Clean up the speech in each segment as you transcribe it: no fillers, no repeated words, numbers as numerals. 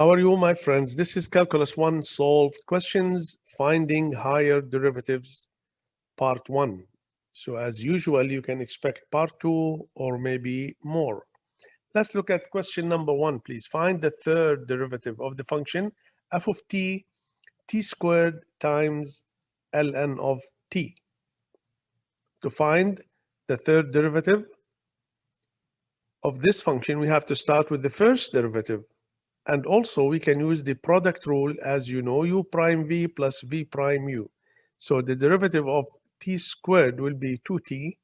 How are you, my friends? This is Calculus 1 Solved Questions, Finding Higher Derivatives, Part 1. So as usual, you can expect Part 2 or maybe more. Let's look at question number 1, please. Find the third derivative of the function f of t, t squared times ln of t. To find the third derivative of this function, we have to start with the first derivative. And also we can use the product rule, as you know, u prime v plus v prime u. So the derivative of t squared will be 2t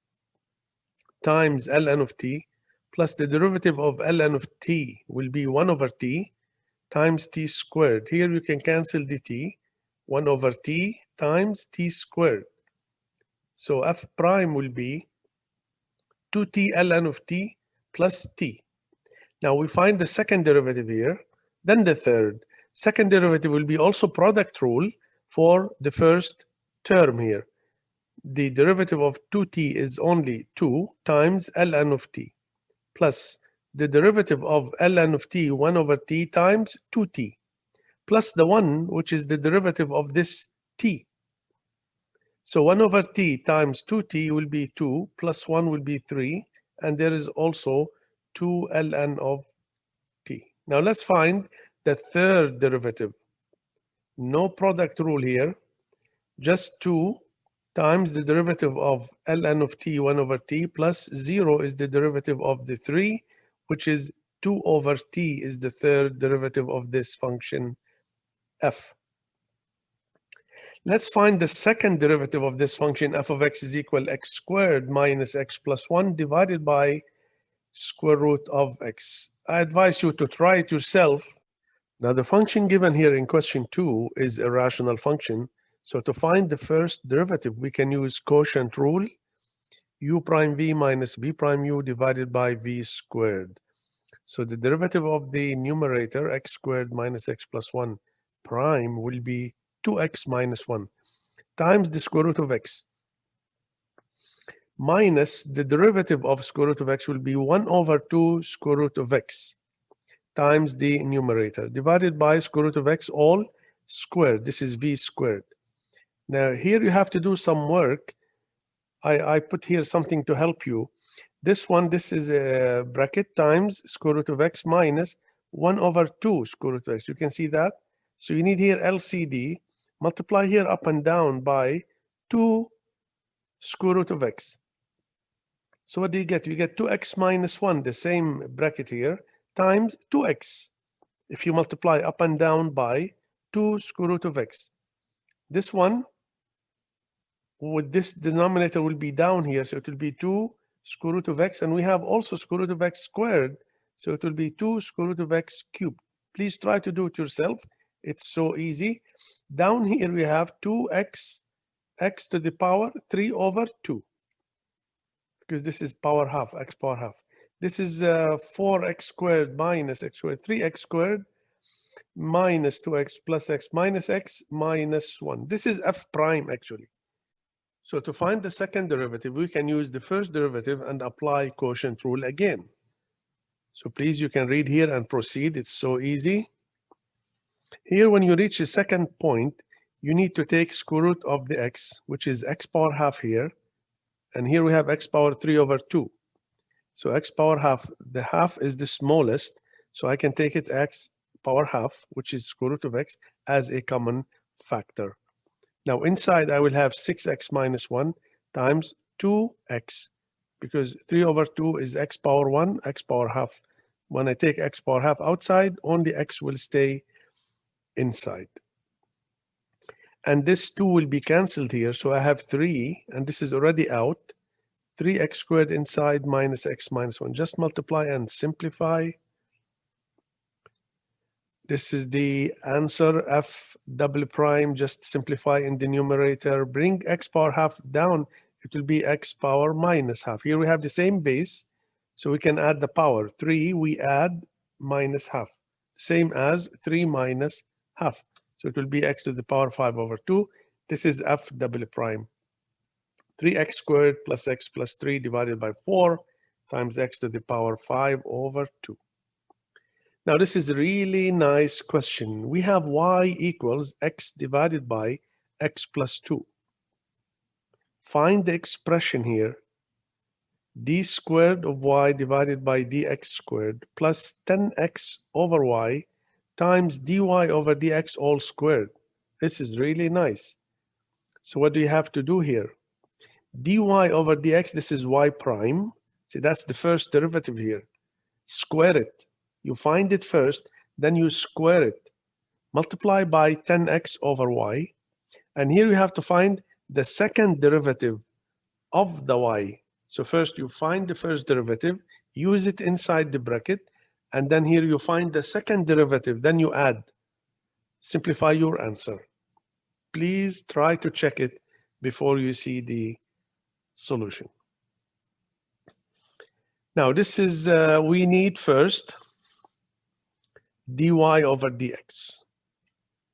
times ln of t plus the derivative of ln of t will be 1 over t times t squared. Here you can cancel the t, 1 over t times t squared. So f prime will be 2t ln of t plus t. Now we find the second derivative here, then the third. Second derivative will be also product rule for the first term here. The derivative of 2t is only 2 times ln of t plus the derivative of ln of t, 1 over t times 2t plus the 1, which is the derivative of this t. So 1 over t times 2t will be 2 plus 1 will be 3, and there is also 2 ln of t. Now let's find the third derivative. No product rule here, just 2 times the derivative of ln of t, 1 over t, plus 0 is the derivative of the 3, which is 2 over t is the third derivative of this function f. Let's find the second derivative of this function f of x is equal x squared minus x plus 1 divided by square root of x. I advise you to try it yourself. Now the function given here in question 2 is a rational function. So to find the first derivative, we can use quotient rule, u prime v minus v prime u divided by v squared. So the derivative of the numerator, x squared minus x plus 1 prime, will be 2x minus 1 times the square root of x minus the derivative of square root of x will be 1 over 2 square root of x times the numerator divided by square root of x all squared. This is v squared. Now here you have to do some work. I put here something to help you. This is a bracket times square root of x minus 1 over 2 square root of x. You can see that. So you need here LCD, multiply here up and down by 2 square root of x. So what do you get? You get 2x minus 1, the same bracket here, times 2x. If you multiply up and down by 2 square root of x. This one, with this denominator will be down here, so it will be 2 square root of x, and we have also square root of x squared, so it will be 2 square root of x cubed. Please try to do it yourself. It's so easy. Down here we have 2x, x to the power 3 over 2, because this is power half, x power half. This is 4x squared minus x squared, 3x squared minus 2x plus x minus x minus 1. This is f prime actually. So to find the second derivative, we can use the first derivative and apply quotient rule again. So please, you can read here and proceed. It's so easy. Here, when you reach the second point, you need to take square root of the x, which is x power half here. And here we have x power 3 over 2. So x power half, the half is the smallest. So I can take it x power half, which is square root of x, as a common factor. Now inside I will have 6x minus 1 times 2x, because 3 over 2 is x power 1, x power half. When I take x power half outside, only x will stay inside. And this 2 will be cancelled here, so I have 3, and this is already out. 3x squared inside minus x minus 1. Just multiply and simplify. This is the answer, f double prime. Just simplify in the numerator. Bring x power half down. It will be x power minus half. Here we have the same base, so we can add the power. 3, we add minus half. Same as 3 minus half. So it will be x to the power 5 over 2. This is f double prime. 3x squared plus x plus 3 divided by 4 times x to the power 5 over 2. Now, this is a really nice question. We have y equals x divided by x plus 2. Find the expression here, d squared of y divided by dx squared plus 10x over y times dy over dx all squared. This is really nice. So what do you have to do here? dy over dx, this is y prime. See, that's the first derivative here. Square it. You find it first, then you square it. Multiply by 10x over y. And here you have to find the second derivative of the y. So first you find the first derivative, use it inside the bracket, and then here you find the second derivative, then you add. Simplify your answer. Please try to check it before you see the solution. Now this is, we need first dy over dx.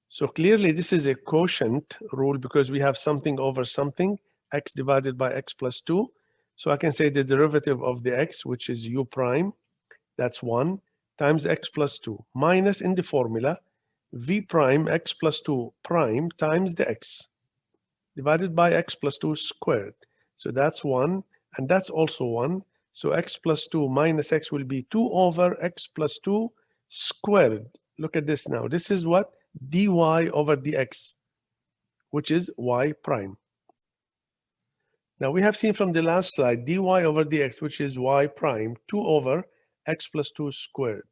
So clearly this is a quotient rule because we have something over something, x divided by x plus 2. So I can say the derivative of the x, which is u prime, that's 1, times x plus 2, minus in the formula, v prime x plus 2 prime times the x, divided by x plus 2 squared. So that's 1, and that's also 1. So x plus 2 minus x will be 2 over x plus 2 squared. Look at this now. This is what? Dy over dx, which is y prime. Now we have seen from the last slide, dy over dx, which is y prime, 2 over x plus 2 squared.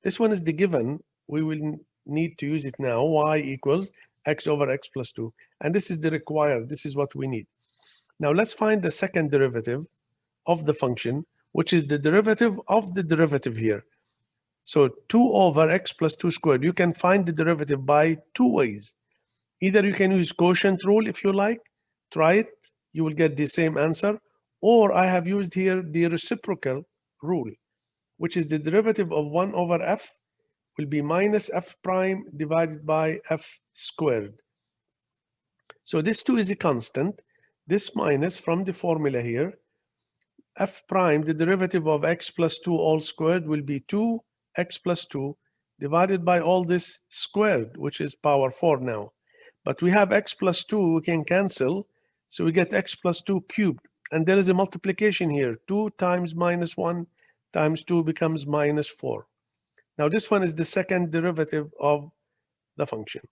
This one is the given. We will need to use it now. Y equals x over x plus 2. And this is the required. This is what we need. Now let's find the second derivative of the function, which is the derivative of the derivative here. So 2 over x plus 2 squared, you can find the derivative by two ways. Either you can use quotient rule if you like, try it, you will get the same answer, or I have used here the reciprocal rule, which is the derivative of 1 over f will be minus f prime divided by f squared. So this 2 is a constant, this minus from the formula here, f prime, the derivative of x plus 2 all squared will be 2x plus 2 divided by all this squared, which is power 4 now. But we have x plus 2, we can cancel, so we get x plus 2 cubed. And there is a multiplication here, 2 times minus 1 times 2 becomes minus 4. Now this one is the second derivative of the function.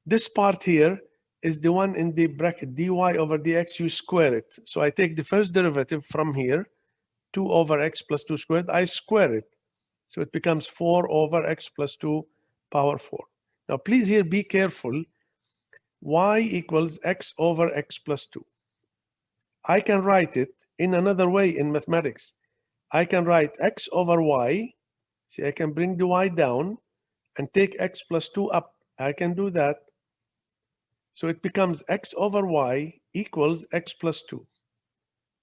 This part here is the one in the bracket, dy over dx, you square it. So I take the first derivative from here, 2 over x plus 2 squared, I square it. So it becomes 4 over x plus 2 power 4. Now please here be careful, y equals x over x plus 2. I can write it in another way in mathematics. I can write x over y, see I can bring the y down and take x plus 2 up. I can do that. So it becomes x over y equals x plus 2.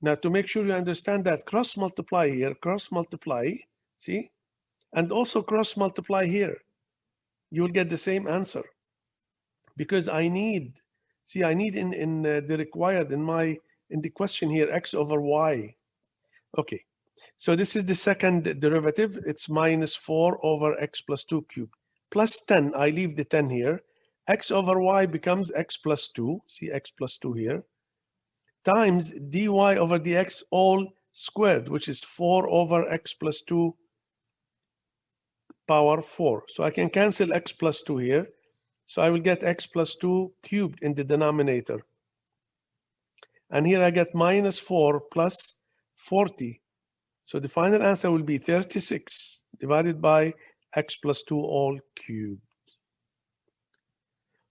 Now to make sure you understand that, cross multiply here, cross multiply, see? And also cross multiply here. You will get the same answer. Because I need, see, I need in the required, in the question here, x over y. Okay, so this is the second derivative. It's minus 4 over x plus 2 cubed. Plus 10, I leave the 10 here. X over y becomes x plus 2, see x plus 2 here, times dy over dx all squared, which is 4 over x plus 2 power 4. So I can cancel x plus 2 here. So I will get x plus 2 cubed in the denominator. And here I get minus 4 plus 40. So the final answer will be 36 divided by x plus 2 all cubed.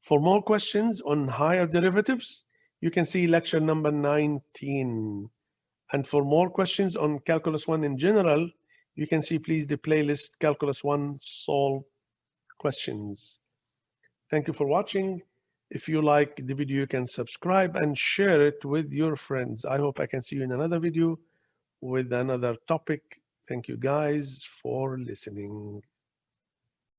For more questions on higher derivatives, you can see lecture number 19. And for more questions on Calculus 1 in general, you can see, please, the playlist Calculus 1 Solve Questions. Thank you for watching. If you like the video, you can subscribe and share it with your friends. I hope I can see you in another video with another topic. Thank you guys for listening.